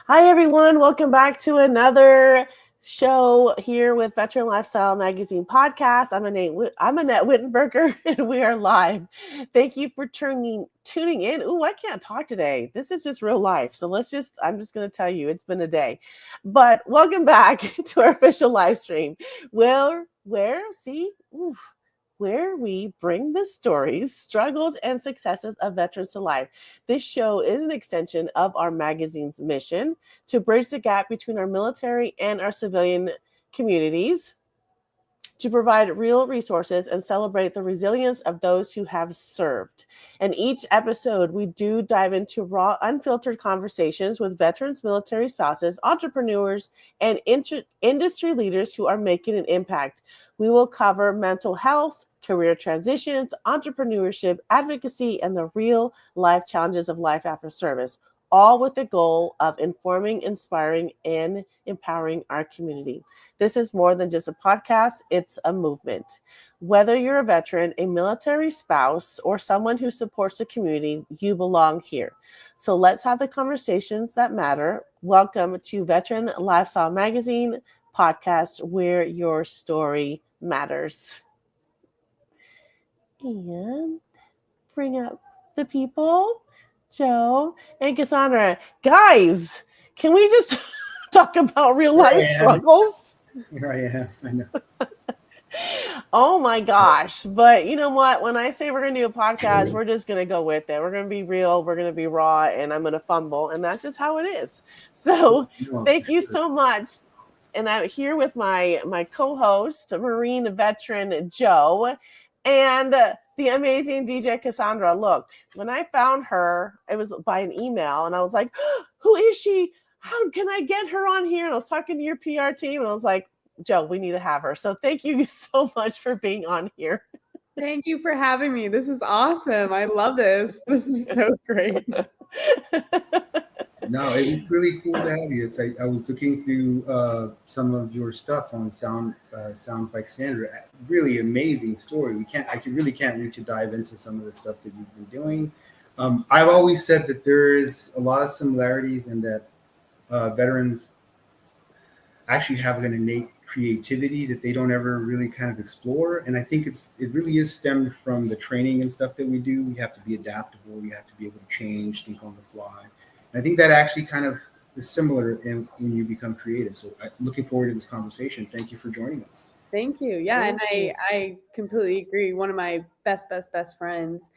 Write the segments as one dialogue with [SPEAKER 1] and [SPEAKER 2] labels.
[SPEAKER 1] Hi, everyone. Welcome back to another show here with Veteran Lifestyle Magazine podcast. I'm Annette Wittenberger, and we are live. Thank you for tuning in. Ooh, I can't talk today. This is just real life. So I'm just going to tell you, it's been a day. But welcome back to our official live stream. Where we bring the stories, struggles, and successes of veterans to life. This show is an extension of our magazine's mission to bridge the gap between our military and our civilian communities, to provide real resources and celebrate the resilience of those who have served. In each episode, we do dive into raw, unfiltered conversations with veterans, military spouses, entrepreneurs, and industry leaders who are making an impact. We will cover mental health, career transitions, entrepreneurship, advocacy, and the real life challenges of life after service, all with the goal of informing, inspiring, and empowering our community. This is more than just a podcast, it's a movement. Whether you're a veteran, a military spouse, or someone who supports the community, you belong here. So let's have the conversations that matter. Welcome to Veteran Lifestyle Magazine podcast, where your story matters. And bring up the people, Joe and Cassandra. Guys, can we just talk about real life struggles?
[SPEAKER 2] Here I am. I know.
[SPEAKER 1] Oh my gosh. But you know what? When I say we're going to do a podcast, we're just going to go with it. We're going to be real. We're going to be raw, and I'm going to fumble. And that's just how it is. So thank you so much. And I'm here with my co-host, Marine veteran Joe, and the amazing DJ Cassandra. Look, when I found her, it was by an email, and I was like, who is she? How can I get her on here? And I was talking to your PR team, and I was like, Joe, we need to have her. So thank you so much for being on here.
[SPEAKER 3] Thank you for having me. This is awesome. I love this. This is so great.
[SPEAKER 2] No, it was really cool to have you. It's like I was looking through some of your stuff on Sound by Cassandra. Really amazing story. Really can't reach a dive into some of the stuff that you've been doing. I've always said that there is a lot of similarities and that veterans actually have an innate creativity that they don't ever really kind of explore. And I think it really is stemmed from the training and stuff that we do. We have to be adaptable. We have to be able to change, think on the fly. And I think that actually kind of is similar when you become creative. So I'm looking forward to this conversation. Thank you for joining us.
[SPEAKER 3] Thank you. Yeah. And I completely agree. One of my best friends,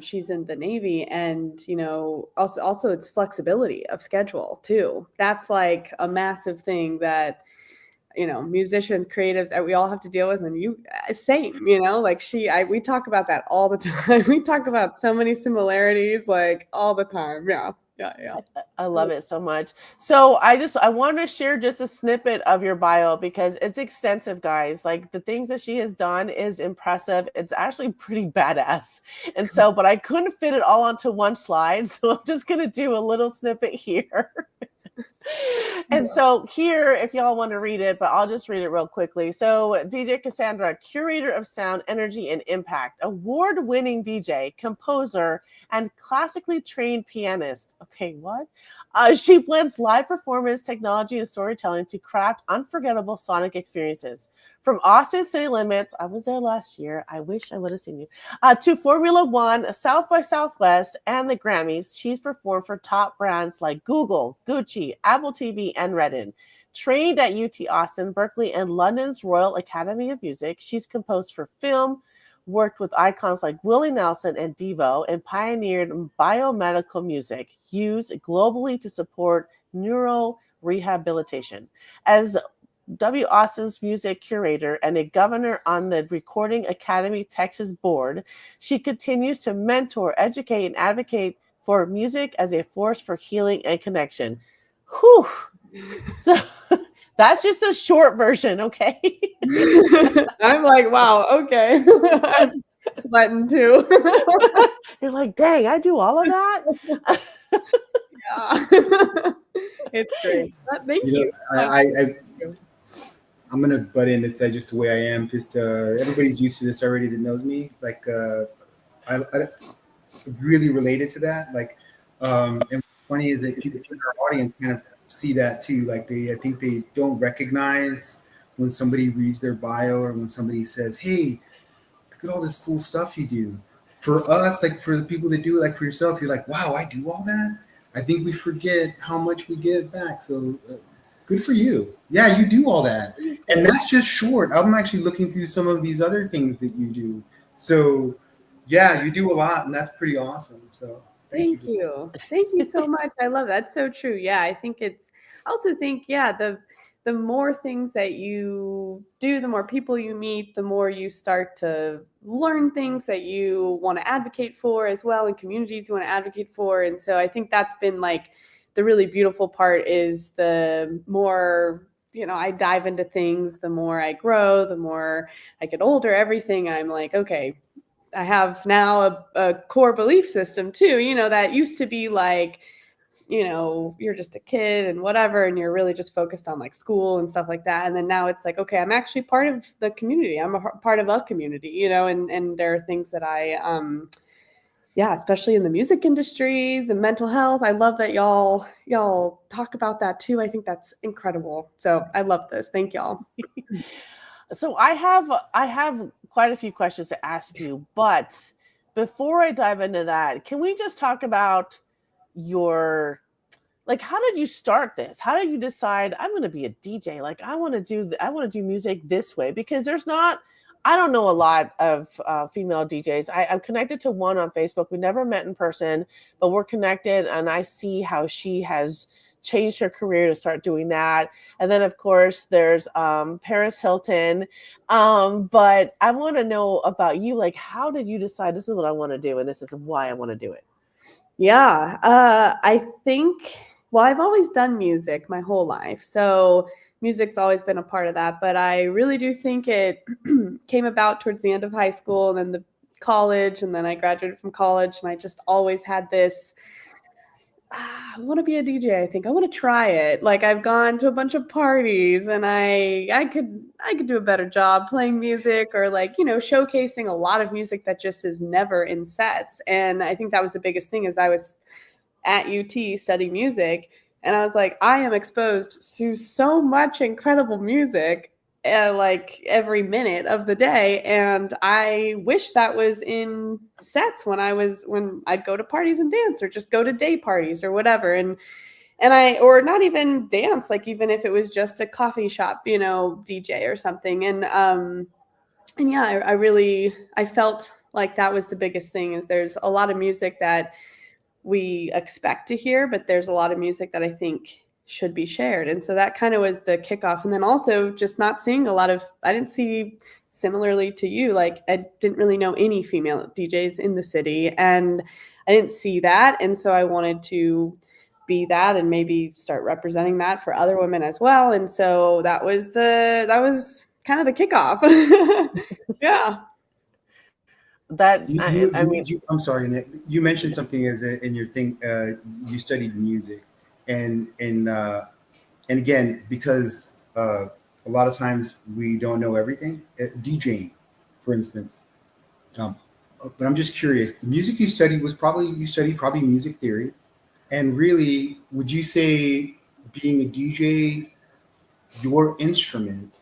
[SPEAKER 3] she's in the Navy, and, also it's flexibility of schedule too. That's like a massive thing that, musicians, creatives, we all have to deal with. And we talk about that all the time. We talk about so many similarities, like all the time. Yeah.
[SPEAKER 1] I love it so much. So I want to share just a snippet of your bio because it's extensive, guys. Like the things that she has done is impressive. It's actually pretty badass. And so, but I couldn't fit it all onto one slide. So I'm just going to do a little snippet here. And so here, if y'all want to read it, but I'll just read it real quickly. So DJ Cassandra, curator of sound, energy, and impact, award-winning DJ, composer, and classically trained pianist. Okay, what? She blends live performance, technology, and storytelling to craft unforgettable sonic experiences. From Austin City Limits, I was there last year. I wish I would have seen you. To Formula One, South by Southwest, and the Grammys, she's performed for top brands like Google, Gucci, Apple TV, and Redden. Trained at UT Austin, Berklee, and London's Royal Academy of Music, she's composed for film, worked with icons like Willie Nelson and DEVO, and pioneered biomedical music used globally to support neurorehabilitation. As W. Austin's music curator and a governor on the Recording Academy Texas board, she continues to mentor, educate, and advocate for music as a force for healing and connection. Whew. So that's just a short version, okay?
[SPEAKER 3] I'm like, wow, okay. I'm sweating too.
[SPEAKER 1] You're like, dang, I do all of that?
[SPEAKER 3] Yeah. It's great. Thank you.
[SPEAKER 2] I'm going to butt in and say just the way I am. Just everybody's used to this already that knows me. Like, I really related to that. Like, and funny is that people in our audience kind of see that too. Like I think they don't recognize when somebody reads their bio or when somebody says, "Hey, look at all this cool stuff you do." For us, like for the people that do it, like for yourself, you're like, "Wow, I do all that." I think we forget how much we give back. So good for you. Yeah, you do all that, and that's just short. I'm actually looking through some of these other things that you do. So yeah, you do a lot, and that's pretty awesome. So
[SPEAKER 3] Thank you. Thank you so much. I love that. That's so true. Yeah, I also think, yeah, the more things that you do, the more people you meet, the more you start to learn things that you want to advocate for as well, and communities you want to advocate for. And so I think that's been like the really beautiful part is the more, I dive into things, the more I grow, the more I get older, everything. I'm like, okay, I have now a core belief system too, that used to be like, you're just a kid and whatever, and you're really just focused on like school and stuff like that. And then now it's like, okay, I'm actually part of the community. I'm a part of a community, and there are things that I, especially in the music industry, the mental health. I love that y'all talk about that too. I think that's incredible. So I love this. Thank y'all.
[SPEAKER 1] So I have quite a few questions to ask you, but before I dive into that, can we just talk about how did you start this? How did you decide I'm going to be a DJ? Like I want to do music this way, because I don't know a lot of female DJs. I'm connected to one on Facebook. We never met in person, but we're connected, and I see how she has changed her career to start doing that. And then of course there's Paris Hilton. But I want to know about you. Like, how did you decide this is what I want to do and this is why I want to do it?
[SPEAKER 3] Yeah, I think, I've always done music my whole life. So music's always been a part of that. But I really do think it came about towards the end of high school and then the college. And then I graduated from college, and I just always had this, I want to be a DJ. I think I want to try it. Like I've gone to a bunch of parties, and I could do a better job playing music, or like, showcasing a lot of music that just is never in sets. And I think that was the biggest thing, is I was at UT studying music, and I was like, I am exposed to so much incredible music like every minute of the day, and I wish that was in sets when I'd go to parties and dance, or just go to day parties or whatever, and or not even dance, like even if it was just a coffee shop, DJ or something. And yeah, I felt like that was the biggest thing, is there's a lot of music that we expect to hear, but there's a lot of music that I think should be shared. And so that kind of was the kickoff. And then also just not seeing I didn't see, similarly to you, like I didn't really know any female DJs in the city, and I didn't see that. And so I wanted to be that and maybe start representing that for other women as well. And so that was kind of the kickoff. Yeah.
[SPEAKER 2] I'm sorry, Nick. You mentioned something in your thing. You studied music, and again, because a lot of times we don't know everything. DJing, for instance. But I'm just curious. The music you studied you studied music theory, and really, would you say being a DJ, your instrument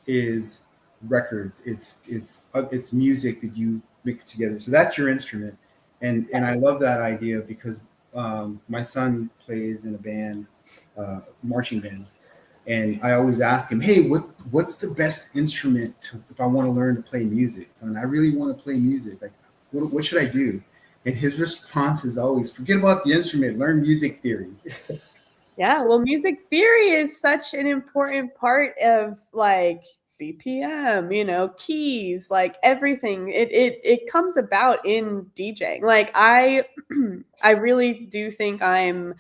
[SPEAKER 2] is records? It's music that you mixed together. So that's your instrument. And I love that idea, because my son plays in a band, marching band. And I always ask him, hey, what's the best instrument if I want to learn to play music? So, and I really want to play music. Like, what should I do? And his response is always, forget about the instrument, learn music theory.
[SPEAKER 3] Yeah, well, music theory is such an important part of like BPM, keys, like everything. It comes about in DJing. Like I really do think I'm,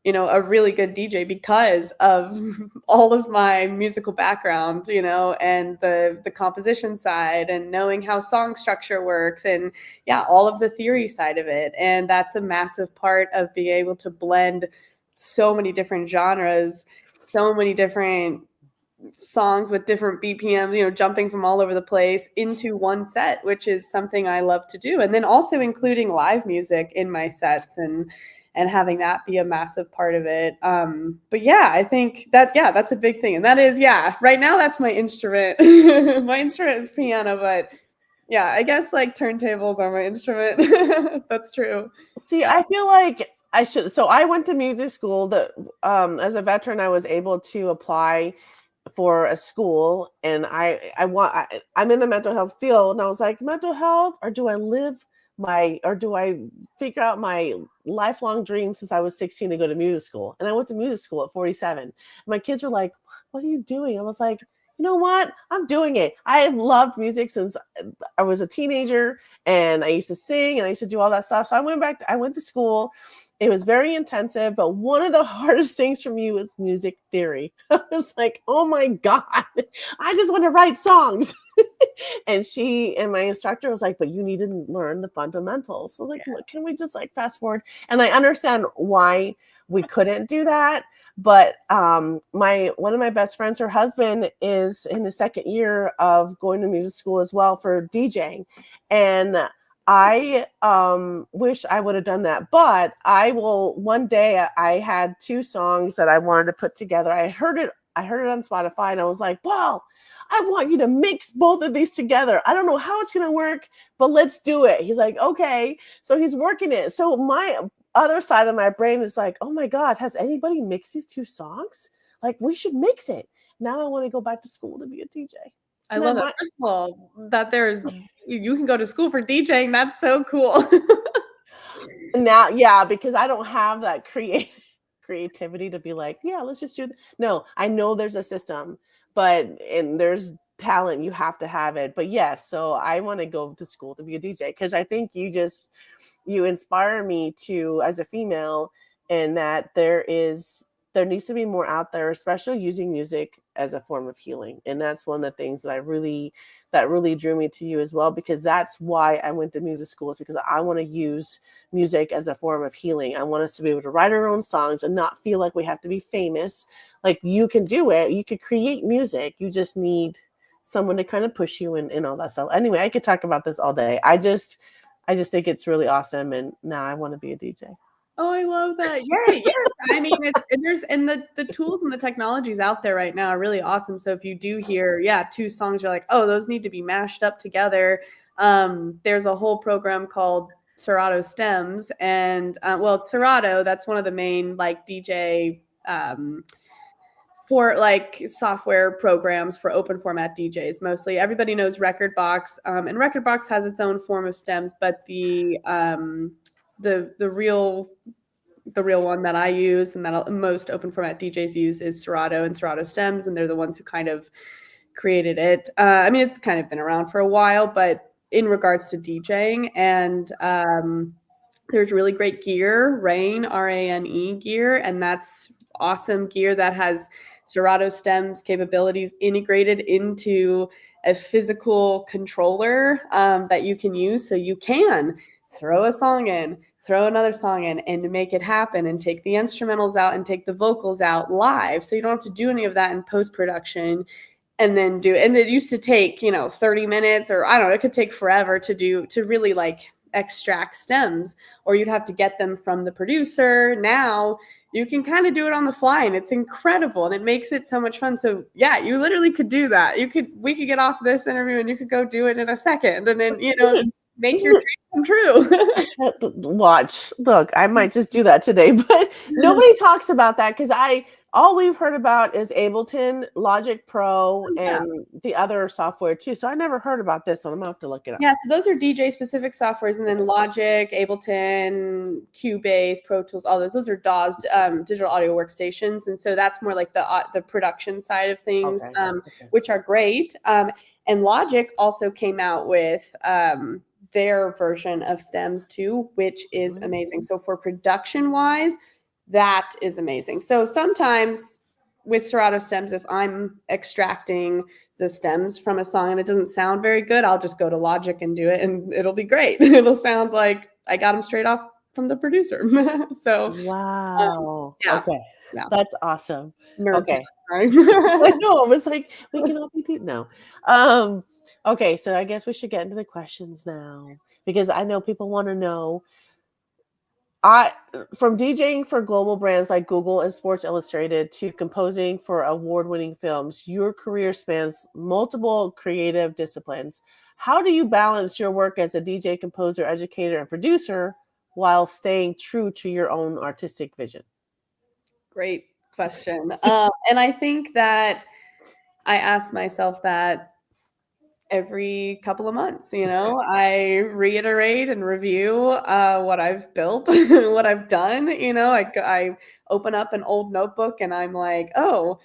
[SPEAKER 3] a really good DJ because of all of my musical background, and the composition side, and knowing how song structure works, and yeah, all of the theory side of it. And that's a massive part of being able to blend so many different genres, so many different songs with different BPMs, jumping from all over the place into one set, which is something I love to do. And then also including live music in my sets, and and having that be a massive part of it. But yeah, I think that, yeah, that's a big thing. And that is, yeah, right now that's my instrument. My instrument is piano, but yeah, I guess like turntables are my instrument. That's true.
[SPEAKER 1] See, I feel like I should. So I went to music school. That as a veteran, I was able to apply for a school, and I'm in the mental health field, and I was like, mental health, or do I figure out my lifelong dream since I was 16 to go to music school? And I went to music school at 47. My kids were like, "What are you doing?" I was like, you know what? I'm doing it. I have loved music since I was a teenager, and I used to sing and I used to do all that stuff. So I went to school. It was very intensive, but one of the hardest things for me was music theory. I was like, oh my God, I just want to write songs. And my instructor was like, but you need to learn the fundamentals. So like, can we just like fast forward? And I understand why we couldn't do that. But one of my best friends, her husband is in the second year of going to music school as well for DJing. And I wish I would have done that. But one day I had 2 songs that I wanted to put together. I heard it on Spotify, and I was like, wow, I want you to mix both of these together. I don't know how it's going to work, but let's do it. He's like, okay. So he's working it. So my other side of my brain is like, oh my God, has anybody mixed these 2 songs? Like, we should mix it. Now I want to go back to school to be a DJ.
[SPEAKER 3] I love that. First of all, that you can go to school for DJing. That's so cool.
[SPEAKER 1] Now, yeah, because I don't have that creativity to be like, yeah, let's just do no, I know there's a system, and there's talent, you have to have it. But yes, so I want to go to school to be a DJ, because I think you inspire me to, as a female, and that there needs to be more out there, especially using music as a form of healing. And that's one of the things that really drew me to you as well, because that's why I went to music school, is because I want to use music as a form of healing. I want us to be able to write our own songs and not feel like we have to be famous. Like, you can do it. You could create music. You just need someone to kind of push you and all that stuff. Anyway, I could talk about this all day. I just think it's really awesome. And now I want to be a DJ.
[SPEAKER 3] Oh, I love that. Yeah. I mean, the tools and the technologies out there right now are really awesome. So if you do hear, 2 songs, you're like, oh, those need to be mashed up together. There's a whole program called Serato Stems, and Serato, that's one of the main like DJ for like software programs for open format DJs. Mostly everybody knows Rekordbox, and Rekordbox has its own form of stems, but the real one that I use and that most open format DJs use is Serato and Serato Stems, and they're the ones who kind of created it. I mean, it's kind of been around for a while, but in regards to DJing, and there's really great gear, RANE gear, and that's awesome gear that has Serato Stems capabilities integrated into a physical controller that you can use, so you can throw a song in, throw another song in, and make it happen, and take the instrumentals out and take the vocals out live. So you don't have to do any of that in post-production and then do it. And it used to take, 30 minutes, or I don't know, it could take forever to really like extract stems, or you'd have to get them from the producer. Now you can kind of do it on the fly, and it's incredible, and it makes it so much fun. So yeah, you literally could do that. We could get off this interview and you could go do it in a second, and then, make your dream come true.
[SPEAKER 1] Watch. Look, I might just do that today, but nobody talks about that, because all we've heard about is Ableton, Logic Pro, and the other software too. So I never heard about this one. I'm gonna have to look it up.
[SPEAKER 3] Yeah, so those are DJ specific softwares, and then Logic, Ableton, Cubase, Pro Tools, all those are DAWs, digital audio workstations, and so that's more like the production side of things, which are great. And Logic also came out with their version of stems too, which is amazing. So for production wise, that is amazing. So sometimes with Serato Stems, if I'm extracting the stems from a song and it doesn't sound very good, I'll just go to Logic and do it, and it'll be great. It'll sound like I got them straight off from the producer. So
[SPEAKER 1] wow. Okay.
[SPEAKER 3] Yeah.
[SPEAKER 1] That's awesome.
[SPEAKER 3] Nerd
[SPEAKER 1] okay.
[SPEAKER 3] Right?
[SPEAKER 1] I know. I was like, we can all be deep now. Okay, so I guess we should get into the questions now, because I know people want to know From DJing for global brands like Google and Sports Illustrated to composing for award-winning films, your career spans multiple creative disciplines. How do you balance your work as a DJ, composer, educator, and producer while staying true to your own artistic vision?
[SPEAKER 3] Great question. And I think that I ask myself that every couple of months. I reiterate and review what I've built, what I've done. I open up an old notebook and I'm like, oh,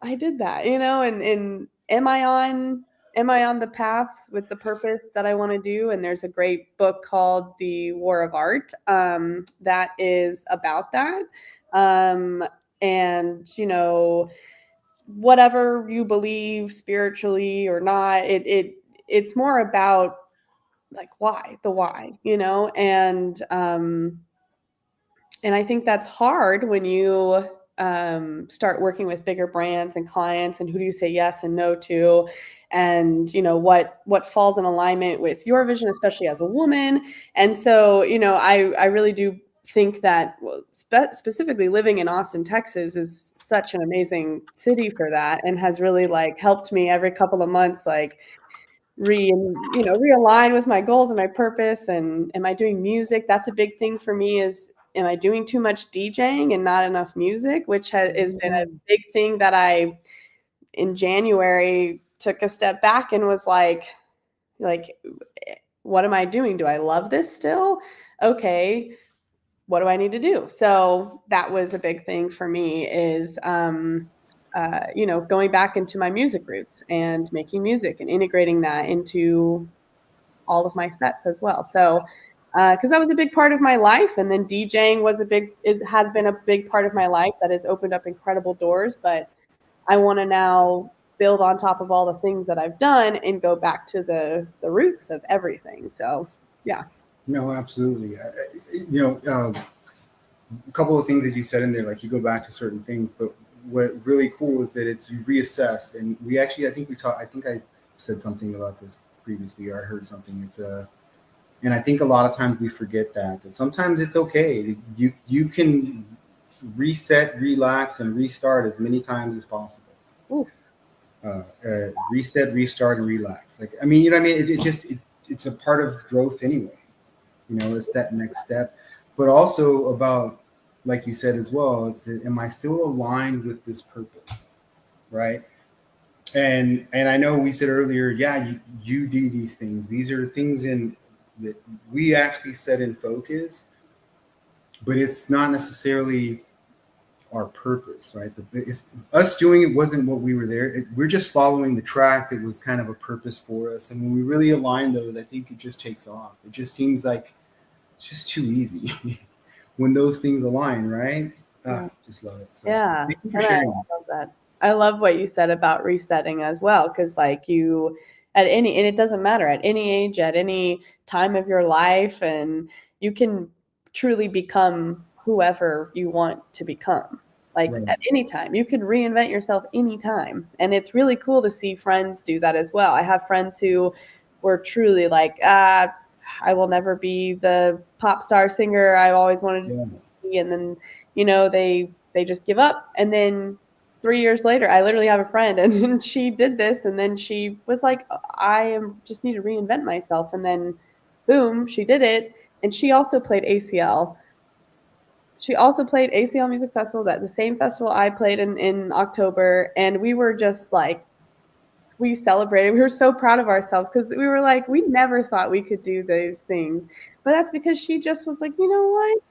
[SPEAKER 3] I did that. And am I on the path with the purpose that I want to do? And there's a great book called The War of Art that is about that. Um, and whatever you believe spiritually or not, it's more about like the why, and I think that's hard when you start working with bigger brands and clients, and who do you say yes and no to, and what falls in alignment with your vision, especially as a woman. And so I really do think that specifically living in Austin, Texas is such an amazing city for that, and has really helped me every couple of months realign with my goals and my purpose. And am I doing music? That's a big thing for me. Is am I doing too much DJing and not enough music, which has been a big thing that I in January took a step back and was like what am I doing? Do I love this still? Okay, what do I need to do? So that was a big thing for me, is going back into my music roots and making music and integrating that into all of my sets as well. So because that was a big part of my life, and then DJing has been a big part of my life that has opened up incredible doors. But I want to now build on top of all the things that I've done and go back to the roots of everything. So yeah.
[SPEAKER 2] No, absolutely. A couple of things that you said in there, like you go back to certain things, but what really cool is that it's you reassess. And we actually, I think I said something about this previously, or I heard something. And I think a lot of times we forget that sometimes it's okay. You can reset, relax, and restart as many times as possible. Reset, restart, and relax. Like, I mean, you know what I mean? It's a part of growth anyway. It's that next step. But also about, like you said as well, am I still aligned with this purpose, right? And I know we said earlier, yeah, you do these things. These are things that we actually set in focus, but it's not necessarily our purpose, right? It's us doing it wasn't what we were there. We're just following the track that was kind of a purpose for us. And when we really align those, I think it just takes off. It just seems like it's just too easy when those things align, right? Just love it. So,
[SPEAKER 3] yeah,
[SPEAKER 2] thank you for sharing.
[SPEAKER 3] I love that. I love what you said about resetting as well, because and it doesn't matter at any age, at any time of your life, and you can truly become whoever you want to become. Right. At any time, you can reinvent yourself anytime, and it's really cool to see friends do that as well. I have friends who were truly I will never be the pop star singer I always wanted to be, and then they just give up, and then 3 years later, I literally have a friend, and she did this, and then she was like, just need to reinvent myself. And then boom, she did it. And she also played ACL. She also played ACL Music Festival, the same festival I played in October. And we were just we celebrated. We were so proud of ourselves, because we were like, we never thought we could do those things. But that's because she just was like, you know what?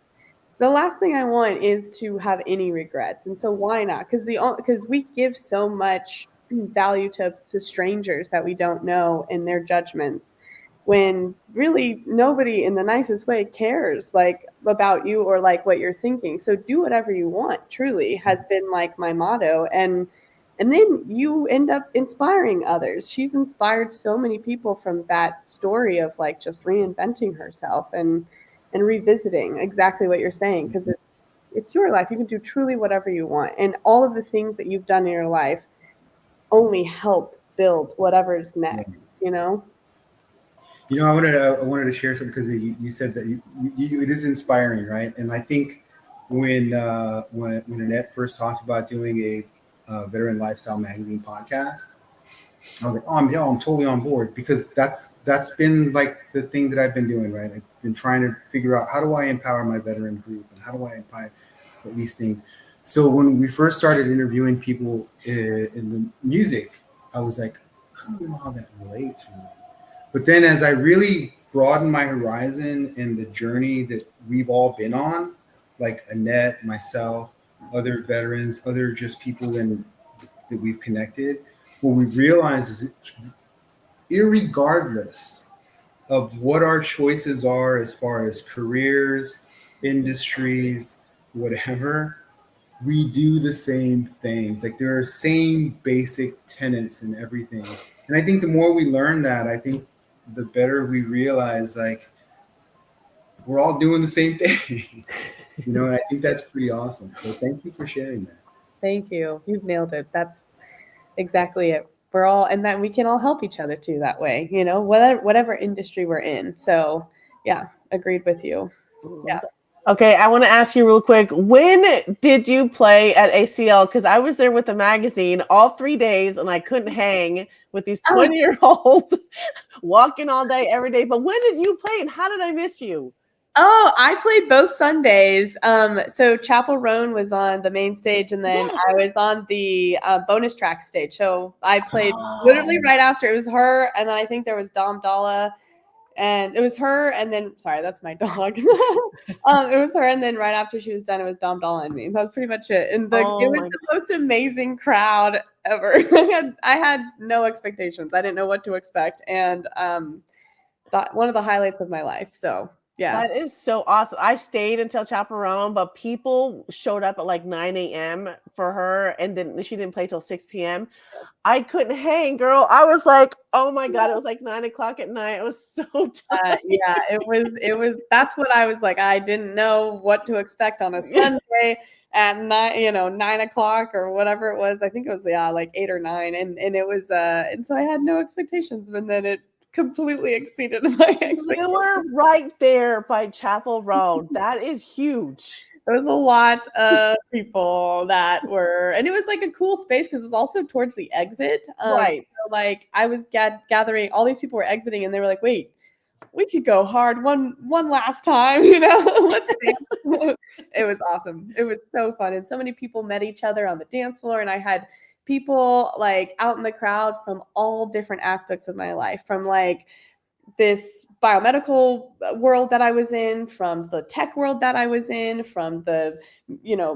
[SPEAKER 3] The last thing I want is to have any regrets. And so why not? Because we give so much value to strangers that we don't know and their judgments, when really nobody in the nicest way cares about you or what you're thinking. So do whatever you want, truly has been my motto. And then you end up inspiring others. She's inspired so many people from that story of just reinventing herself and revisiting exactly what you're saying, because it's your life. You can do truly whatever you want, and all of the things that you've done in your life only help build whatever's next.
[SPEAKER 2] I wanted to share something because you said that it is inspiring, right? And I think when Annette first talked about doing a veteran lifestyle magazine podcast, I was like, oh, I'm totally on board, because that's been like the thing that I've been doing, right? I've been trying to figure out, how do I empower my veteran group, and how do I empower these things. So when we first started interviewing people in the music, I was like, I don't know how that relates. But then as I really broadened my horizon and the journey that we've all been on, like Annette, myself, other veterans, other just people that we've connected, what we realize is irregardless of what our choices are as far as careers, industries, whatever, we do the same things. Like, there are same basic tenets in everything. And I think the more we learn that, I think the better we realize, like, we're all doing the same thing. And I think that's pretty awesome. So thank you for sharing that.
[SPEAKER 3] Thank you. You've nailed it. That's exactly it. We're all, and then we can all help each other too that way, whatever industry we're in. So yeah, agreed with you. Yeah.
[SPEAKER 1] Okay, I want to ask you real quick, when did you play at ACL? Because I was there with the magazine all 3 days, and I couldn't hang with these 20-year-olds walking all day, every day. But when did you play, and how did I miss you?
[SPEAKER 3] Oh, I played both Sundays. So Chapel Roan was on the main stage, and then I was on the bonus track stage. So I played literally right after. It was her, and then I think there was Dom Dalla, and it was her, and then, sorry, that's my dog. It was her, and then right after she was done, it was Dom Dalla and me. That was pretty much it. And it was the most amazing crowd ever. I had no expectations. I didn't know what to expect, and one of the highlights of my life. So yeah.
[SPEAKER 1] That is so awesome. I stayed until Chaperone, but people showed up at like 9 a.m. for her, and she didn't play till 6 p.m. I couldn't hang, girl. I was like, oh my God, it was like 9 o'clock at night. I was so tired.
[SPEAKER 3] Yeah, it was, that's what I was like. I didn't know what to expect on a Sunday at 9 o'clock or whatever it was. I think it was, like 8 or 9. And it was, and so I had no expectations, and then it completely exceeded my expectations.
[SPEAKER 1] You were right there by Chapel Road. That is huge.
[SPEAKER 3] There was a lot of people that were, and it was like a cool space because it was also towards the exit.
[SPEAKER 1] Right.
[SPEAKER 3] So like I was gathering, all these people were exiting, and they were like, wait, we could go hard one last time, let's dance. It was awesome. It was so fun. And so many people met each other on the dance floor, and I had people like out in the crowd from all different aspects of my life, from like this biomedical world that I was in, from the tech world that I was in, from the,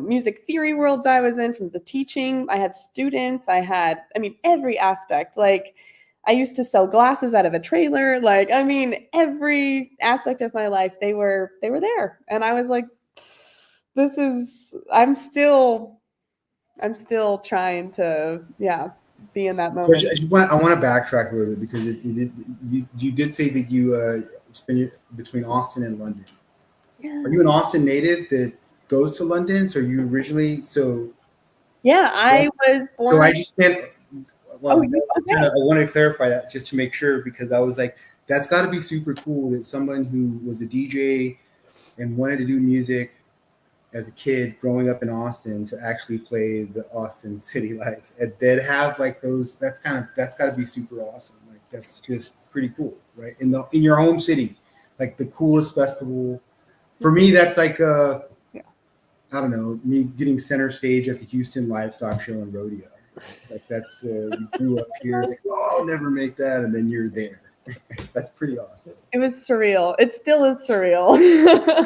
[SPEAKER 3] music theory worlds I was in, from the teaching. I had students, every aspect. Like, I used to sell glasses out of a trailer. Like, every aspect of my life, they were there. And I was like, I'm still trying to, be in that moment.
[SPEAKER 2] I want to backtrack a little bit, because you did say that you spend between Austin and London. Yeah. Are you an Austin native that goes to London? So you originally,
[SPEAKER 3] I was born.
[SPEAKER 2] So I just meant, I want to clarify that just to make sure, because I was like, that's got to be super cool that someone who was a DJ and wanted to do music as a kid growing up in Austin to actually play the Austin City Lights, and then have like those. That's got to be super awesome. Like, that's just pretty cool, right? In your home city, like the coolest festival. For me, that's like I don't know, me getting center stage at the Houston Livestock Show and Rodeo. Like, that's you grew up here. It's like, oh, I'll never make that, and then you're there. That's pretty awesome.
[SPEAKER 3] It was surreal. It still is surreal.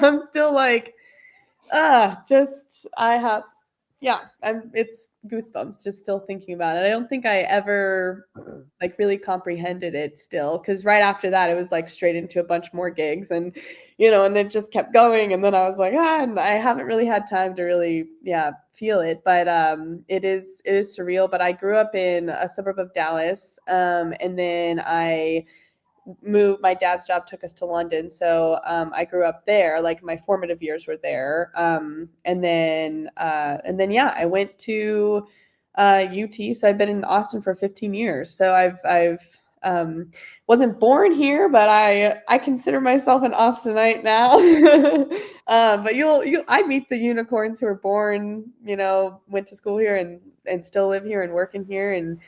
[SPEAKER 3] I'm still like, it's goosebumps just still thinking about it. I don't think I ever like really comprehended it still, because right after that it was like straight into a bunch more gigs, and and it just kept going, and then I was like, and I haven't really had time to really feel it, but it is surreal. But I grew up in a suburb of Dallas, and then I moved. My dad's job took us to London, so I grew up there. Like, my formative years were there, and then I went to UT. So I've been in Austin for 15 years. So I've wasn't born here, but I consider myself an Austinite now. But I meet the unicorns who are born, went to school here and still live here and working here. And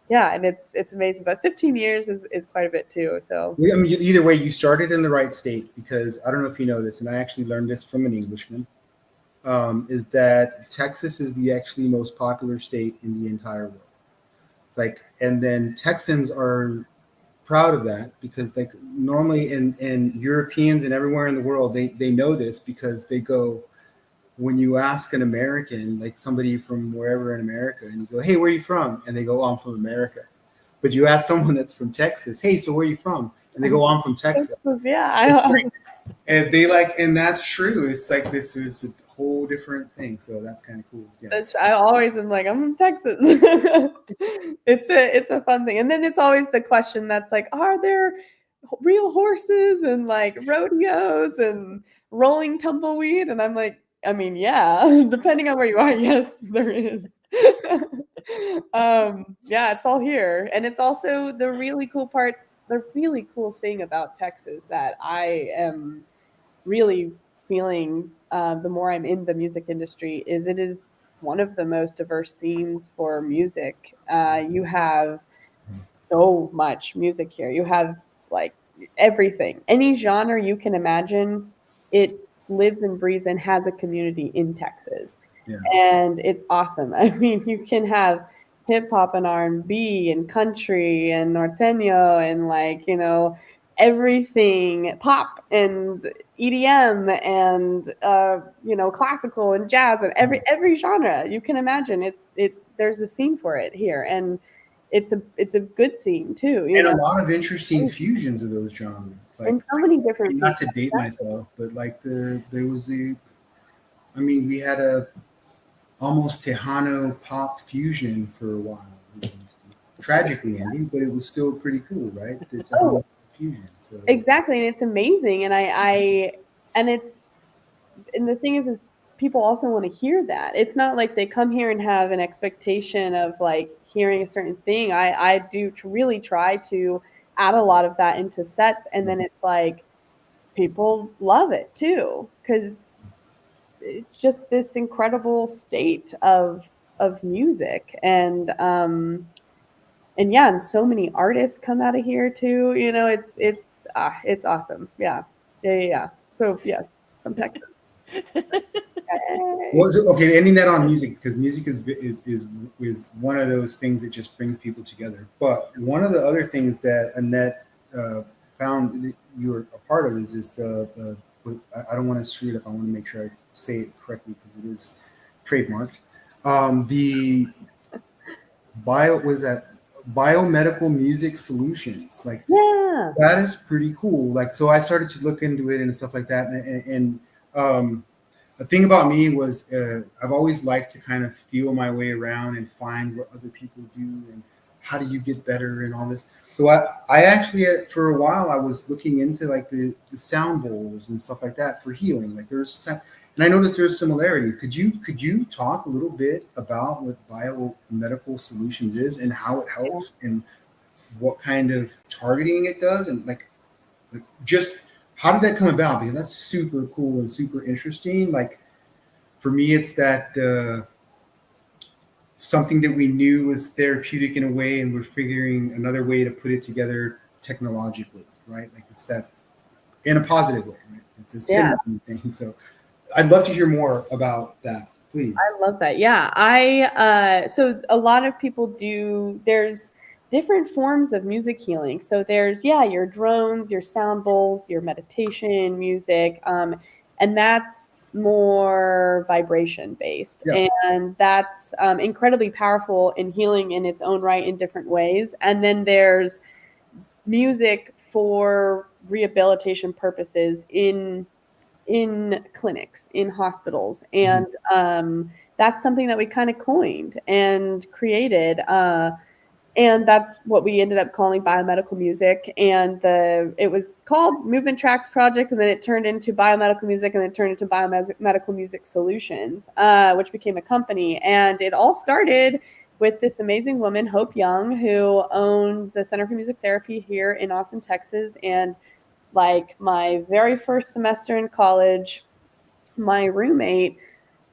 [SPEAKER 3] yeah, and it's amazing. But 15 years is quite a bit too. So
[SPEAKER 2] I mean, either way, you started in the right state, because I don't know if you know this, and I actually learned this from an Englishman, is that Texas is the actually most popular state in the entire world. It's like, and then Texans are proud of that, because like normally in Europeans and everywhere in the world, they know this, because they go, when you ask an American, like somebody from wherever in America, and you go, hey, where are you from? And they go, oh, I'm from America. But you ask someone that's from Texas, hey, so where are you from? And they go, I'm from Texas.
[SPEAKER 3] Yeah,
[SPEAKER 2] And and that's true. It's like, this is a whole different thing. So that's kind of cool. Yeah.
[SPEAKER 3] I always am like, I'm from Texas. It's a fun thing. And then it's always the question that's like, are there real horses and like rodeos and rolling tumbleweed? And I'm like, I mean, yeah, depending on where you are, yes, there is. Yeah, it's all here. And it's also the really cool thing about Texas that I am really feeling the more I'm in the music industry is it is one of the most diverse scenes for music. You have so much music here. You have like everything, any genre you can imagine. It lives and breathes and has a community in Texas,
[SPEAKER 2] Yeah.
[SPEAKER 3] and it's awesome. I mean, you can have hip hop and R&B and country and norteño and everything, pop and EDM and classical and jazz and every genre you can imagine. There's a scene for it here, and it's a good scene too.
[SPEAKER 2] And a lot of interesting fusions of those genres. Like,
[SPEAKER 3] and so many different
[SPEAKER 2] not to date myself, but like we had a almost Tejano pop fusion for a while. Tragically ending, but it was still pretty cool, right? The Tejano fusion. So.
[SPEAKER 3] Exactly, and it's amazing. And and the thing is people also want to hear that. It's not like they come here and have an expectation of like hearing a certain thing. I do really try to add a lot of that into sets, and then it's like people love it too, because it's just this incredible state of music. And yeah, and so many artists come out of here too. It's awesome. Yeah. So yeah, from Texas.
[SPEAKER 2] Okay, ending that on music, because music is one of those things that just brings people together. But one of the other things that Annette found that you were a part of is I don't want to screw it up. I want to make sure I say it correctly because it is trademarked. The Biomedical music solutions, that is pretty cool. Like, so I started to look into it and stuff like that. And the thing about me was I've always liked to kind of feel my way around and find what other people do and how do you get better and all this. So I actually, for a while, I was looking into like the sound bowls and stuff like that for healing. Like and I noticed there's similarities. Could you talk a little bit about what Biomedical Solutions is and how it helps and what kind of targeting it does, and like just how did that come about? Because that's super cool and super interesting. Like for me, it's that something that we knew was therapeutic in a way, and we're figuring another way to put it together technologically, right? Like it's that in a positive way, right? It's a similar thing. So I'd love to hear more about that, please.
[SPEAKER 3] I love that. Yeah. So a lot of people there's different forms of music healing. So there's, your drones, your sound bowls, your meditation music. And that's more vibration based. Yeah. And that's incredibly powerful in healing in its own right in different ways. And then there's music for rehabilitation purposes in clinics, in hospitals. And that's something that we kind of coined and created. And that's what we ended up calling biomedical music. And it was called Movement Tracks Project, and then it turned into Biomedical Music, and then it turned into Biomedical Music Solutions, which became a company. And it all started with this amazing woman, Hope Young, who owned the Center for Music Therapy here in Austin, Texas. And like my very first semester in college, my roommate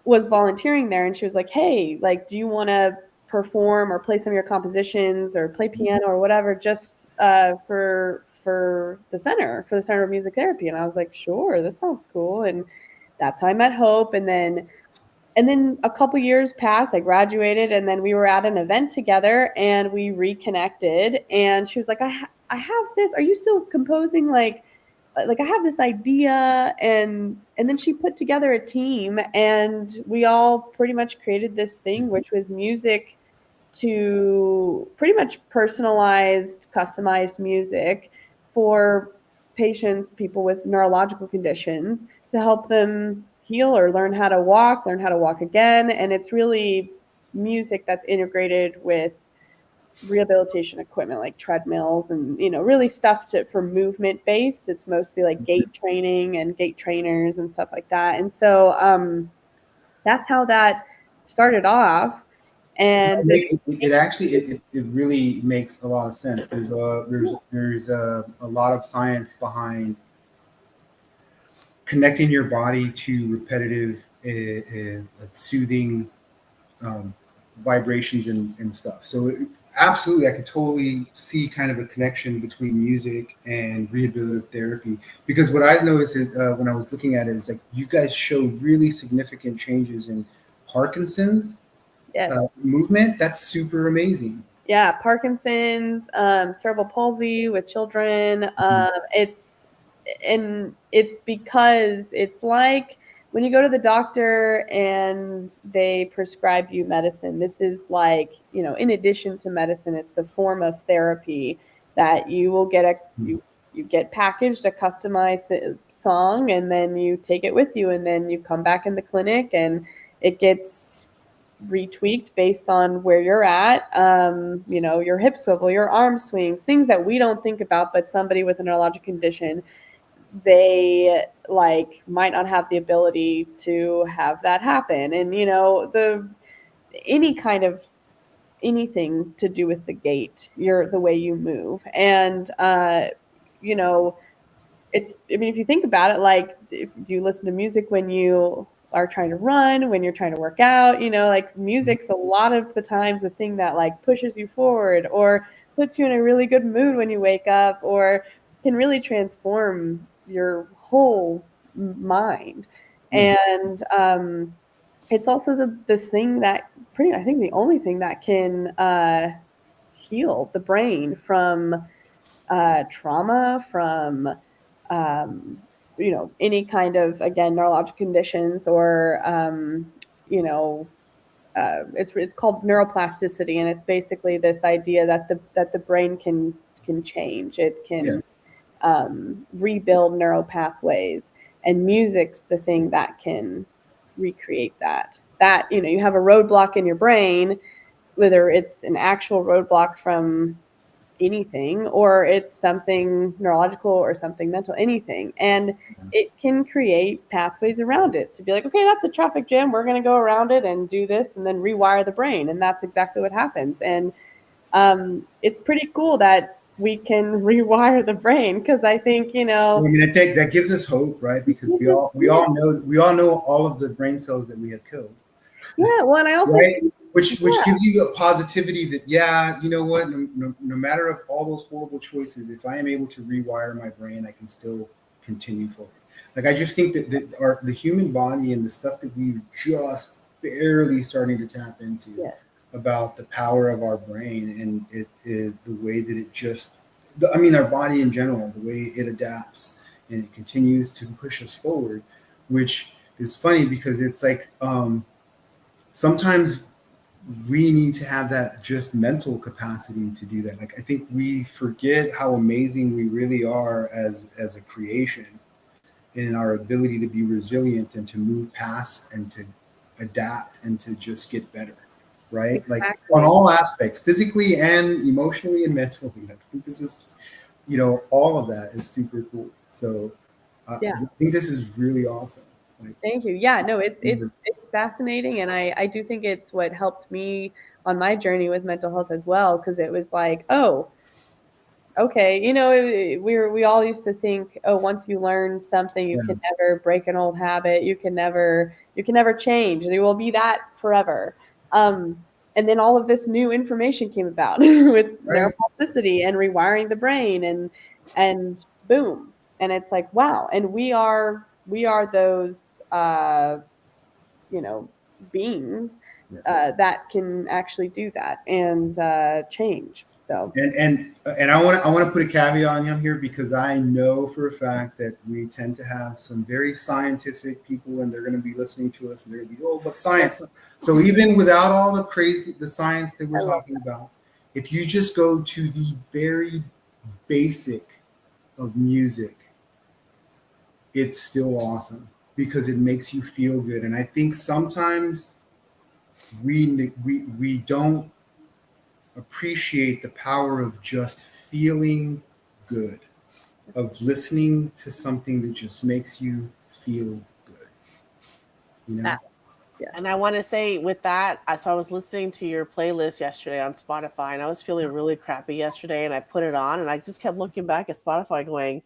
[SPEAKER 3] was volunteering there, and she was like, hey, like, do you want to perform or play some of your compositions or play piano or whatever, just for the Center of Music Therapy? And I was like, sure, this sounds cool. And that's how I met Hope. And then a couple years passed. I graduated, and then we were at an event together, and we reconnected. And she was like, I have this. Are you still composing? Like I have this idea. And then she put together a team, and we all pretty much created this thing, which was music to pretty much personalized, customized music for patients, people with neurological conditions, to help them heal or learn how to walk again. And it's really music that's integrated with rehabilitation equipment like treadmills and, really stuff for movement based. It's mostly like gait training and gait trainers and stuff like that. And so that's how that started off. And
[SPEAKER 2] it actually it really makes a lot of sense. There's a lot of science behind connecting your body to repetitive, soothing vibrations and stuff. So absolutely, I could totally see kind of a connection between music and rehabilitative therapy. Because what I've noticed is when I was looking at it is like you guys show really significant changes in Parkinson's.
[SPEAKER 3] yes.
[SPEAKER 2] Movement. That's super amazing.
[SPEAKER 3] Yeah, Parkinson's, cerebral palsy with children. It's because it's like when you go to the doctor and they prescribe you medicine. This is like, in addition to medicine, it's a form of therapy that you will get you get packaged a customized song, and then you take it with you, and then you come back in the clinic and it gets retweaked based on where you're at, your hip swivel, your arm swings, things that we don't think about, but somebody with a neurologic condition, they might not have the ability to have that happen. And any kind of anything to do with the gait, the way you move. And if you think about it, if you listen to music when you are trying to run, when you're trying to work out, music's a lot of the times the thing that pushes you forward or puts you in a really good mood when you wake up, or can really transform your whole mind. And it's also the thing that I think the only thing that can heal the brain from trauma, from any kind of, again, neurological conditions, or it's called neuroplasticity, and it's basically this idea that the brain can change. It can rebuild neural pathways, and music's the thing that can recreate that. You have a roadblock in your brain, whether it's an actual roadblock from anything, or it's something neurological or something mental, anything, and it can create pathways around it to be like, okay, that's a traffic jam, we're going to go around it and do this, and then rewire the brain. And that's exactly what happens. And it's pretty cool that we can rewire the brain, because I think
[SPEAKER 2] I think that gives us hope, right? Because we all know all of the brain cells that we have killed.
[SPEAKER 3] Yeah, well, and I also
[SPEAKER 2] right? Which gives you a positivity that, you know what, no matter of all those horrible choices, if I am able to rewire my brain, I can still continue forward. I just think that the human body and the stuff that we've just barely starting to tap into, about the power of our brain, and the way that it just, our body in general, the way it adapts and it continues to push us forward, which is funny because it's like, sometimes we need to have that just mental capacity to do that. I think we forget how amazing we really are as a creation, in our ability to be resilient and to move past and to adapt and to just get better, right?
[SPEAKER 3] Exactly.
[SPEAKER 2] On all aspects, physically and emotionally and mentally. I think this is, all of that is super cool. So I think this is really awesome.
[SPEAKER 3] Thank you. Yeah, no, it's fascinating, and I do think it's what helped me on my journey with mental health as well, because it was like, oh, okay, we all used to think, oh, once you learn something, you can never break an old habit, you can never change, you will be that forever. And then all of this new information came about with neuroplasticity and rewiring the brain, and boom, and it's like, wow, and we are those beings that can actually do that and change. So
[SPEAKER 2] and I want to put a caveat on here, because I know for a fact that we tend to have some very scientific people, and they're going to be listening to us, and they're going to be, oh, but science. So even without all the science that we're talking about, if you just go to the very basic of music, it's still awesome because it makes you feel good. And I think sometimes we don't appreciate the power of just feeling good, of listening to something that just makes you feel good.
[SPEAKER 1] Yeah. And I want to say with that, so I was listening to your playlist yesterday on Spotify, and I was feeling really crappy yesterday, and I put it on, and I just kept looking back at Spotify going,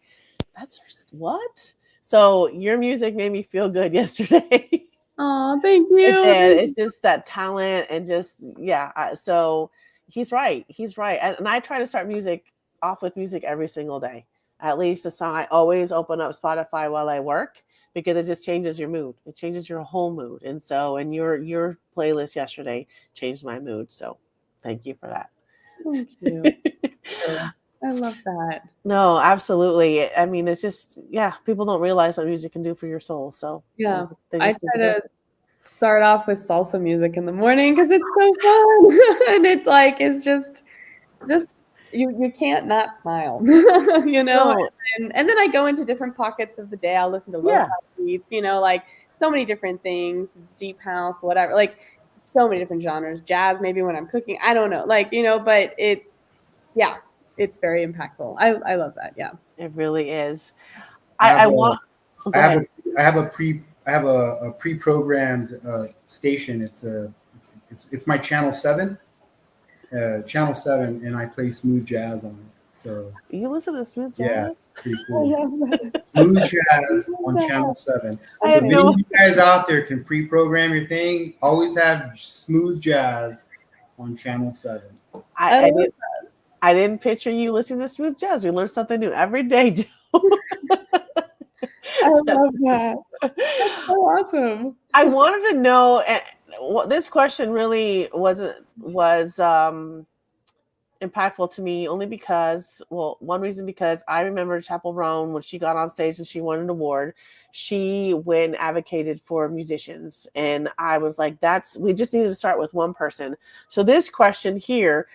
[SPEAKER 1] that's what? So your music made me feel good yesterday.
[SPEAKER 3] Oh, thank you.
[SPEAKER 1] It did. It's just that talent and just, so he's right. And I try to start off with music every single day. At least a song. I always open up Spotify while I work, because it just changes your mood. It changes your whole mood. And so, and your playlist yesterday changed my mood. So thank you for that.
[SPEAKER 3] Thank you. I love that.
[SPEAKER 1] No, absolutely. I mean, it's just, people don't realize what music can do for your soul. So
[SPEAKER 3] I try to start off with salsa music in the morning because it's so fun. And it it's just you can't not smile,
[SPEAKER 1] No.
[SPEAKER 3] and then I go into different pockets of the day. I'll listen to lo-fi beats, so many different things, deep house, whatever, so many different genres, jazz, maybe when I'm cooking, I don't know, but it's very impactful. I love that. Yeah, it
[SPEAKER 1] really is.
[SPEAKER 2] I have a pre-programmed station. It's my channel 7. Channel 7, and I play smooth jazz on it. So
[SPEAKER 1] you listen to smooth jazz?
[SPEAKER 2] Yeah, pretty cool. Smooth jazz on Channel 7. So if any of you guys out there can pre-program your thing, always have smooth jazz on Channel 7.
[SPEAKER 1] I didn't picture you listening to smooth jazz. We learn something new every day, Joe.
[SPEAKER 3] I love that. That's so awesome.
[SPEAKER 1] I wanted to know, and this question really was impactful to me only because, one reason, because I remember Chapel Roan, when she got on stage and she won an award, she went and advocated for musicians. And I was like, we just needed to start with one person. So this question here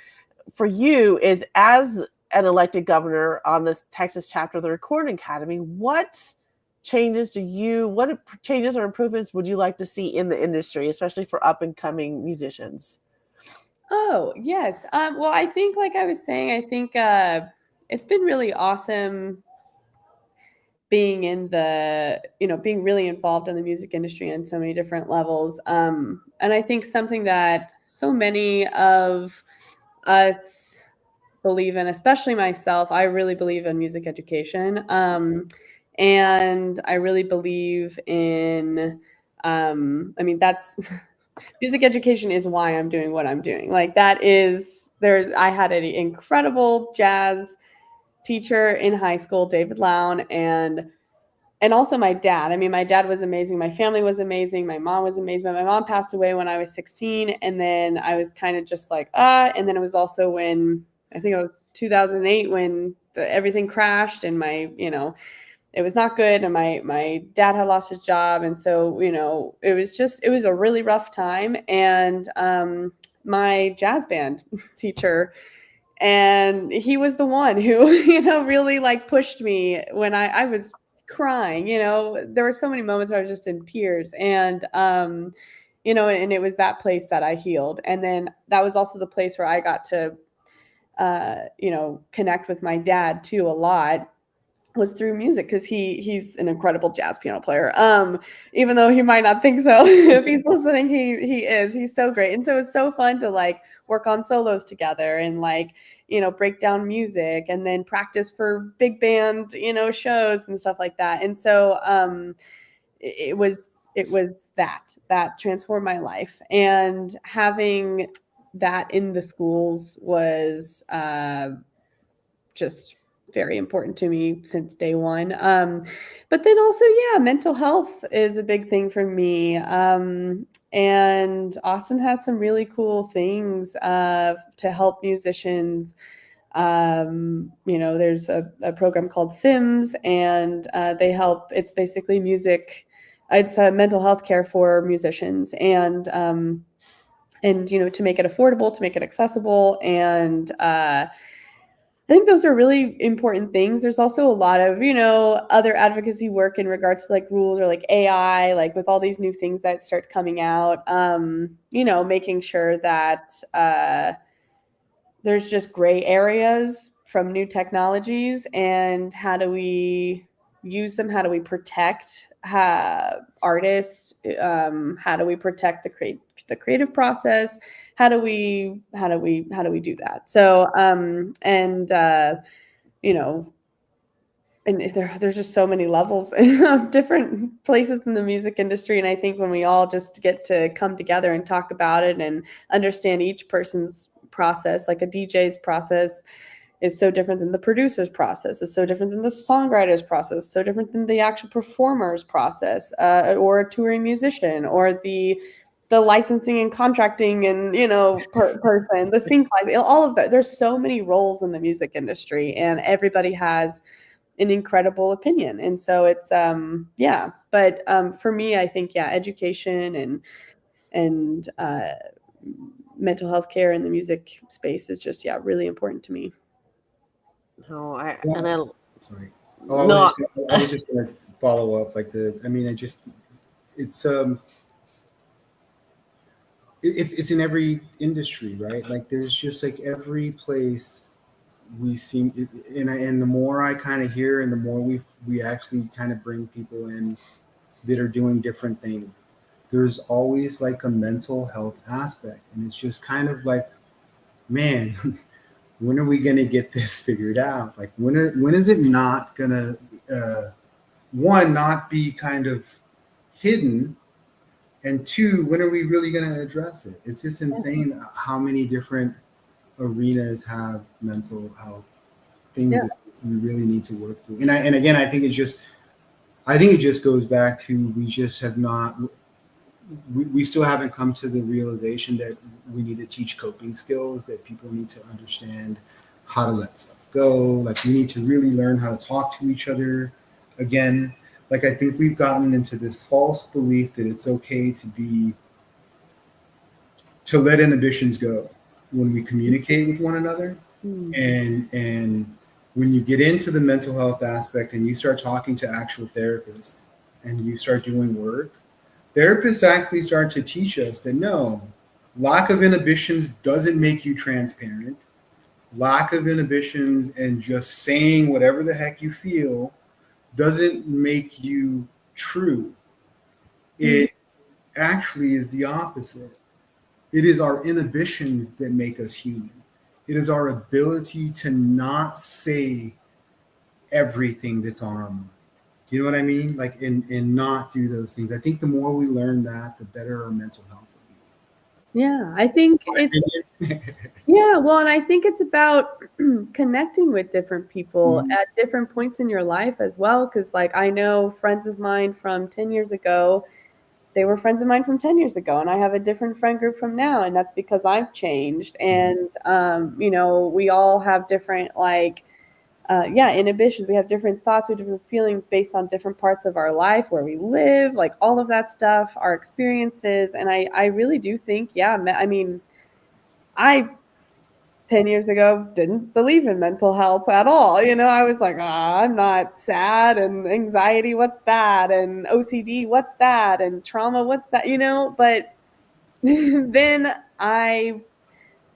[SPEAKER 1] for you is, as an elected governor on this Texas chapter of the Recording Academy, what changes or improvements would you like to see in the industry, especially for up and coming musicians?
[SPEAKER 3] Oh, yes. Well, I think, like I was saying, I think it's been really awesome being being really involved in the music industry on so many different levels. And I think something that so many of us believe in, especially myself, I really believe in music education. And I really believe in, that's music education is why I'm doing what I'm doing. I had an incredible jazz teacher in high school, David Lown, and also my dad. My dad was amazing. My family was amazing. My mom was amazing. My mom passed away when I was 16. And then I was kind of just and then it was also when, I think it was 2008, when everything crashed and it was not good. And my dad had lost his job. And so, it was a really rough time. And my jazz band teacher, and he was the one who, really pushed me when I was crying. There were so many moments where I was just in tears. And, and it was that place that I healed. And then that was also the place where I got to, connect with my dad too a lot. was through music, because he's an incredible jazz piano player. Even though he might not think so, if he's listening, he's so great. And so it's so fun to like work on solos together and like, you know, break down music and then practice for big band, you know, shows and stuff like that. And so it was that transformed my life, and having that in the schools was just very important to me since day one. But then also, yeah, mental health is a big thing for me. And Austin has some really cool things to help musicians. You know, there's a program called Sims, and they help. It's basically music. It's mental health care for musicians, and you know, to make it affordable, to make it accessible, and I think those are really important things. There's also a lot of, you know, other advocacy work in regards to like rules or like AI, like with all these new things that start coming out, you know, making sure that there's just gray areas from new technologies, and how do we use them? How do we protect artists? How do we protect the creative process? How do we do that? So you know, and there's just so many levels of different places in the music industry. And I think when we all just get to come together and talk about it and understand each person's process, like a DJ's process is so different than the producer's process, is so different than the songwriter's process, so different than the actual performer's process, or a touring musician, or the licensing and contracting and, you know, person, the sync all of that. There's so many roles in the music industry, and everybody has an incredible opinion. And so it's yeah, but for me, I think, yeah, education and mental health care in the music space is just, yeah, really important to me.
[SPEAKER 1] No, I
[SPEAKER 2] Yeah.
[SPEAKER 1] and I
[SPEAKER 2] Sorry. Oh,
[SPEAKER 1] no.
[SPEAKER 2] I was just gonna follow up like I mean, it's it's in every industry, right? Like there's just like every place we seem, and the more I kind of hear, and the more we actually kind of bring people in that are doing different things, there's always like a mental health aspect, and it's just kind of like, man, when are we gonna get this figured out? Like when is it not gonna one, not be kind of hidden, and two, when are we really gonna address it? It's just insane how many different arenas have mental health things
[SPEAKER 3] Yeah.
[SPEAKER 2] that we really need to work through. And again, I think it just goes back to, we just have not, we still haven't come to the realization that we need to teach coping skills, that people need to understand how to let stuff go. Like we need to really learn how to talk to each other again. Like I think we've gotten into this false belief that it's okay to let inhibitions go when we communicate with one another. And when you get into the mental health aspect and you start talking to actual therapists and you start doing work, therapists actually start to teach us that no, lack of inhibitions doesn't make you transparent. Lack of inhibitions and just saying whatever the heck you feel doesn't make you true. It actually is the opposite. It is our inhibitions that make us human. It is our ability to not say everything that's on our mind. You know what I mean? Like, and not do those things. I think the more we learn that, the better our mental health will
[SPEAKER 3] Yeah, I think
[SPEAKER 2] be.
[SPEAKER 3] yeah, well, and I think it's about connecting with different people at different points in your life as well. Cause like I know friends of mine from 10 years ago, they were friends of mine from 10 years ago, and I have a different friend group from now, and that's because I've changed. And you know, we all have different like inhibitions. We have different thoughts, we have different feelings based on different parts of our life, where we live, like all of that stuff, our experiences. And I really do think, yeah, I mean, I 10 years ago didn't believe in mental health at all. You know, I was like, I'm not sad, and anxiety, what's that? And OCD, what's that? And trauma, what's that? You know, but then I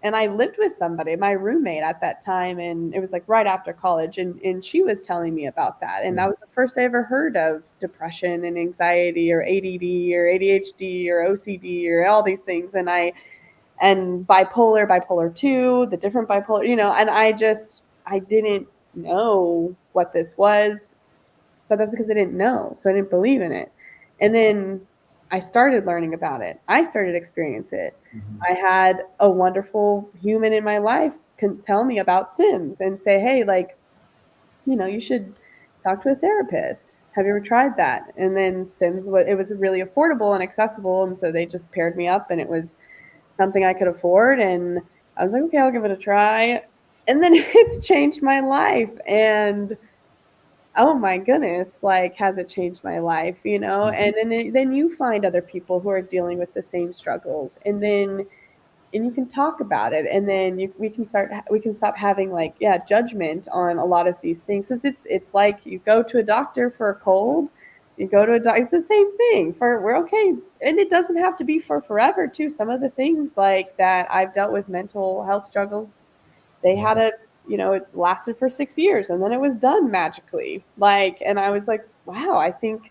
[SPEAKER 3] And I lived with somebody, my roommate at that time, and it was like right after college, and she was telling me about that. And that was the first I ever heard of depression and anxiety or ADD or ADHD or OCD or all these things. And bipolar 2, the different bipolar, and I didn't know what this was, but that's because I didn't know. So I didn't believe in it. And then I started learning about it. I started experiencing it. I had a wonderful human in my life can tell me about Sims and say, hey, like, you should talk to a therapist. Have you ever tried that? And then Sims, it was really affordable and accessible. And so they just paired me up, and it was something I could afford. And I was like, okay, I'll give it a try. And then it's changed my life. And oh my goodness, like, has it changed my life, And then you find other people who are dealing with the same struggles, and you can talk about it, and then we can stop having, like, judgment on a lot of these things, because it's like you go to a doctor for a cold, you go to a doctor, it's the same thing. We're okay, and it doesn't have to be for forever too. Some of the things like that I've dealt with, mental health struggles, they had it lasted for 6 years, and then it was done magically. Like, and I was like, wow, I think,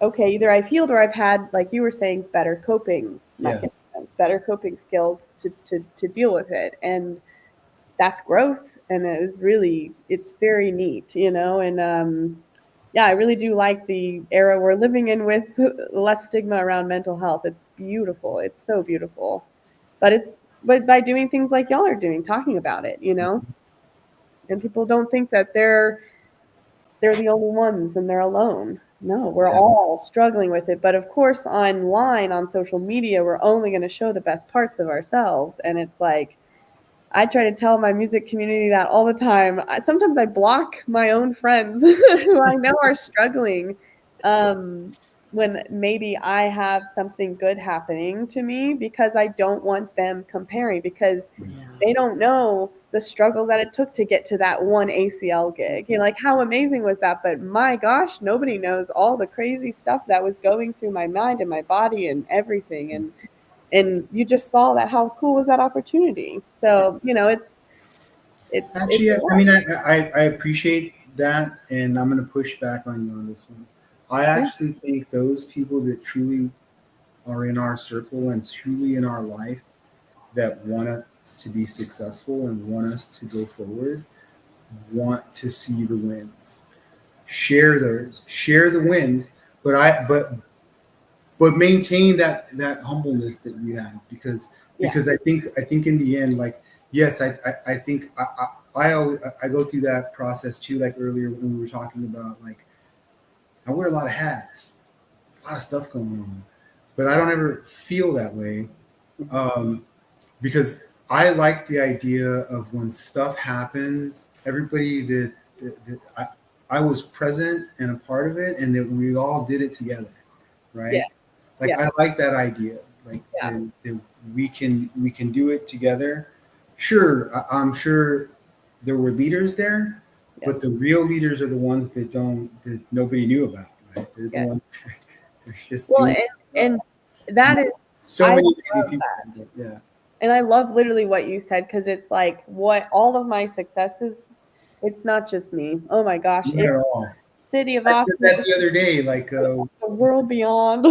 [SPEAKER 3] okay, either I've healed or I've had, like you were saying, better coping mechanisms, better coping skills to deal with it. And that's growth. And it's very neat, and I really do like the era we're living in with less stigma around mental health. It's beautiful. It's so beautiful. But by doing things like y'all are doing, talking about it, and people don't think that they're the only ones and they're alone. No, we're all struggling with it. But of course, online, on social media, we're only going to show the best parts of ourselves. And it's like, I try to tell my music community that all the time. Sometimes I block my own friends who I know are struggling, when maybe I have something good happening to me, because I don't want them comparing, because they don't know the struggles that it took to get to that one ACL gig. Like, how amazing was that? But my gosh, nobody knows all the crazy stuff that was going through my mind and my body and everything. And you just saw that. How cool was that opportunity? So,
[SPEAKER 2] Actually, I mean, I appreciate that, and I'm going to push back on you on this one. I actually think those people that truly are in our circle and truly in our life, that want us to be successful and want us to go forward, want to see the wins. Share the wins, but maintain that humbleness that you have, because I think in the end, like, yes, I think I go through that process too. Like earlier when we were talking about, like, I wear a lot of hats, there's a lot of stuff going on, but I don't ever feel that way, because I like the idea of when stuff happens, everybody that I was present and a part of it, and that we all did it together, right?
[SPEAKER 3] Yeah.
[SPEAKER 2] Like, I like that idea, like, that we can do it together. Sure, I'm sure there were leaders there, but the real leaders are the ones that nobody knew about, right? They're the ones they're just doing
[SPEAKER 3] and that is
[SPEAKER 2] so many crazy people. Yeah.
[SPEAKER 3] And I love literally what you said, because it's like, what all of my successes, it's not just me. Oh my gosh.
[SPEAKER 2] Not at all.
[SPEAKER 3] City of
[SPEAKER 2] I
[SPEAKER 3] Austin.
[SPEAKER 2] said that the other day, like,
[SPEAKER 3] the world beyond.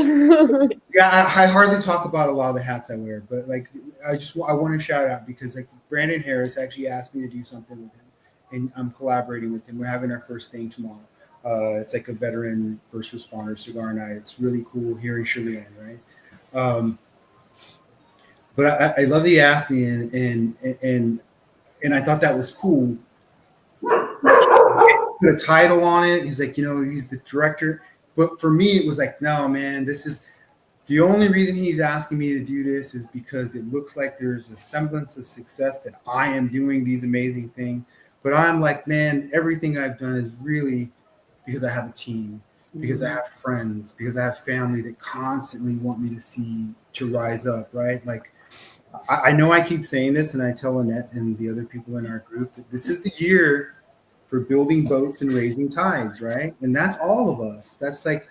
[SPEAKER 2] I hardly talk about a lot of the hats I wear, but like, I want to shout out, because like Brandon Harris actually asked me to do something with him, and I'm collaborating with him. We're having our first thing tomorrow. It's like a veteran first responder cigar night. It's really cool here in Chelan, right? But I love that he asked me, and I thought that was cool. Put a title on it. He's like, he's the director. But for me, it was like, no, man, this is the only reason he's asking me to do this is because it looks like there's a semblance of success, that I am doing these amazing things. But I'm like, man, everything I've done is really because I have a team, because I have friends, because I have family that constantly want me to rise up, right? Like, I know I keep saying this, and I tell Annette and the other people in our group that this is the year for building boats and raising tides, right? And that's all of us. That's like,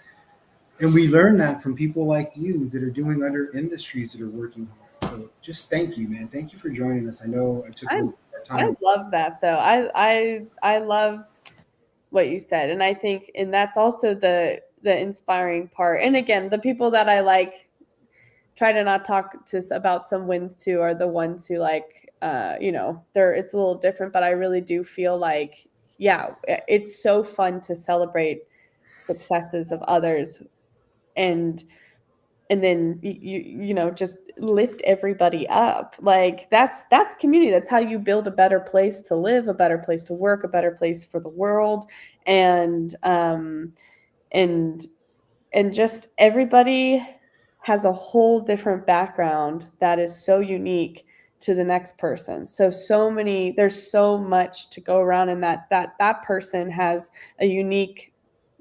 [SPEAKER 2] and we learn that from people like you that are doing other industries that are working hard. So just thank you, man. Thank you for joining us. I know I took a little bit of
[SPEAKER 3] I
[SPEAKER 2] time.
[SPEAKER 3] love that though. I love what you said, and I think, and that's also the inspiring part. And again, the people that I like try to not talk to about some wins too are the ones who like it's a little different, but I really do feel like, yeah, it's so fun to celebrate successes of others, and then just lift everybody up. Like that's community. That's how you build a better place to live, a better place to work, a better place for the world. And just everybody has a whole different background that is so unique to the next person. There's so much to go around, and that person has a unique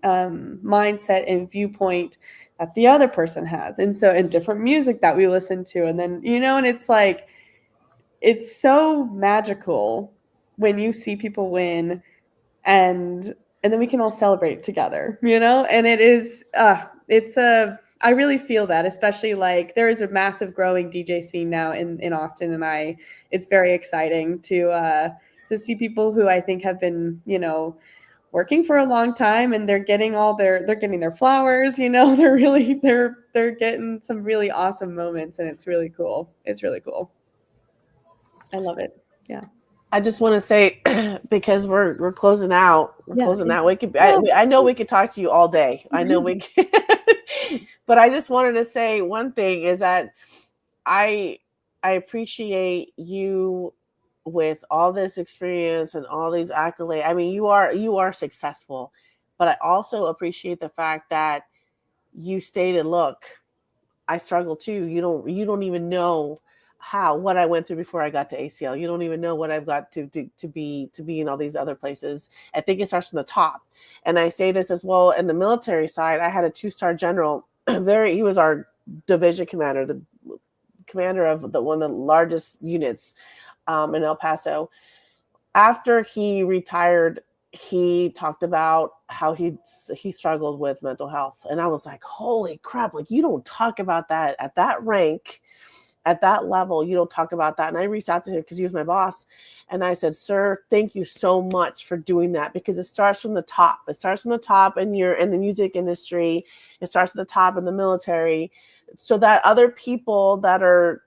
[SPEAKER 3] mindset and viewpoint that the other person has. And different music that we listen to. And then, and it's like, it's so magical when you see people win, and then we can all celebrate together, and it is, I really feel that, especially like there is a massive growing DJ scene now in Austin. And it's very exciting to see people who I think have been, working for a long time, and they're getting their flowers, they're getting some really awesome moments, and it's really cool. It's really cool. I love it. Yeah.
[SPEAKER 1] I just want to say, because we're closing out. I know we could talk to you all day. I know we can. But I just wanted to say one thing is that I appreciate you with all this experience and all these accolades. I mean, you are successful, but I also appreciate the fact that you stated, look, I struggle too. You don't even know what I went through before I got to ACL. You don't even know what I've got to be in all these other places. I think it starts from the top. And I say this as well in the military side. I had a 2-star general there. He was our division commander, the commander of one of the largest units in El Paso. After he retired, he talked about how he struggled with mental health. And I was like, holy crap, like you don't talk about that at that rank, at that level. You don't talk about that. And I reached out to him because he was my boss. And I said, sir, thank you so much for doing that, because it starts from the top. It starts from the top, and you're in the music industry. It starts at the top in the military, so that other people that they're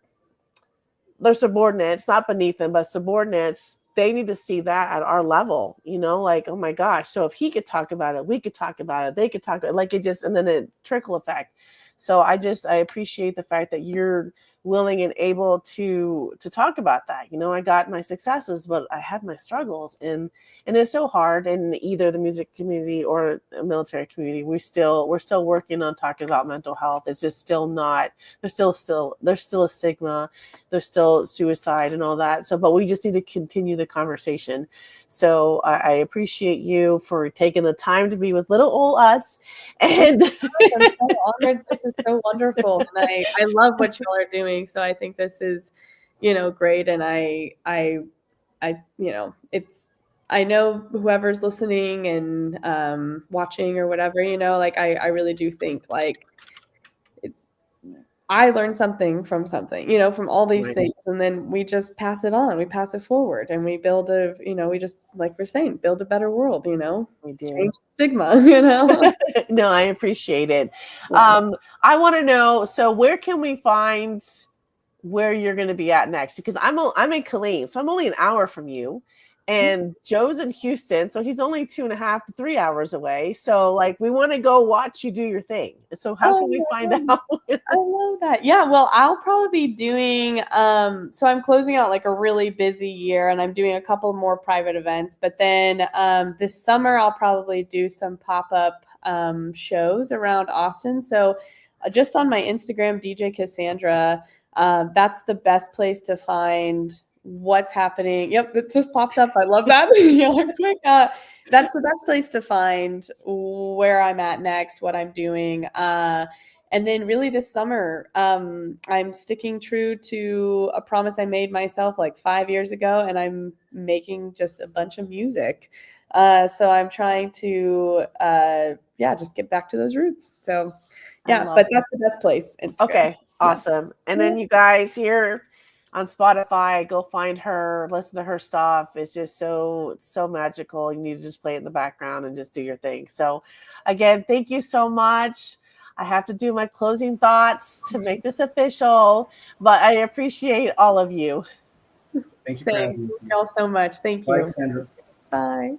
[SPEAKER 1] subordinates, not beneath them, but subordinates, they need to see that at our level, like, oh my gosh. So if he could talk about it, we could talk about it, they could talk about it, like it just, and then a trickle effect. So I appreciate the fact that you're willing and able to talk about that. I got my successes, but I had my struggles, and it's so hard in either the music community or the military community. We're still working on talking about mental health. It's just still not, there's still a stigma, there's still suicide and all that. So, but we just need to continue the conversation. So I appreciate you for taking the time to be with little old us. And
[SPEAKER 3] I'm so honored. This is so wonderful. And I love what y'all are doing. So I think this is, great. And I I know whoever's listening and watching or whatever, like I really do think like I learned something, from all these things, and then we just pass it on, we pass it forward, and we build we just, like we're saying, build a better world,
[SPEAKER 1] we do.
[SPEAKER 3] Change the stigma,
[SPEAKER 1] No, I appreciate it.
[SPEAKER 3] Yeah.
[SPEAKER 1] I want to know, so where can we find where you're going to be at next? Because I'm in Killeen, so I'm only an hour from you. And Joe's in Houston, so he's only 2.5 to 3 hours away. So, like, we want to go watch you do your thing. So, how can we find out?
[SPEAKER 3] I love that. Yeah, well, I'll probably be doing. So I'm closing out like a really busy year, and I'm doing a couple more private events. But then this summer, I'll probably do some pop-up shows around Austin. So just on my Instagram, DJ Cassandra, that's the best place to find what's happening. Yep, it just popped up. I love that. Yeah, quick. That's the best place to find where I'm at next, what I'm doing. And then really this summer, I'm sticking true to a promise I made myself like 5 years ago, and I'm making just a bunch of music. So I'm trying to, just get back to those roots. So yeah, but that's the best place. Instagram.
[SPEAKER 1] Okay. Awesome. And then you guys here on Spotify, go find her, listen to her stuff. It's just so magical. You need to just play it in the background and just do your thing. So again, thank you so much. I have to do my closing thoughts to make this official, but I appreciate all of you.
[SPEAKER 2] Thank you for having
[SPEAKER 3] Thank
[SPEAKER 2] us.
[SPEAKER 3] you all so much. Thank
[SPEAKER 2] Bye,
[SPEAKER 3] you.
[SPEAKER 2] Cassandra.
[SPEAKER 3] Bye.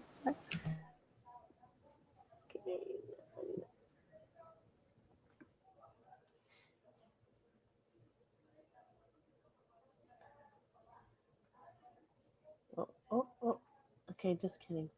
[SPEAKER 1] Oh. Okay, just kidding.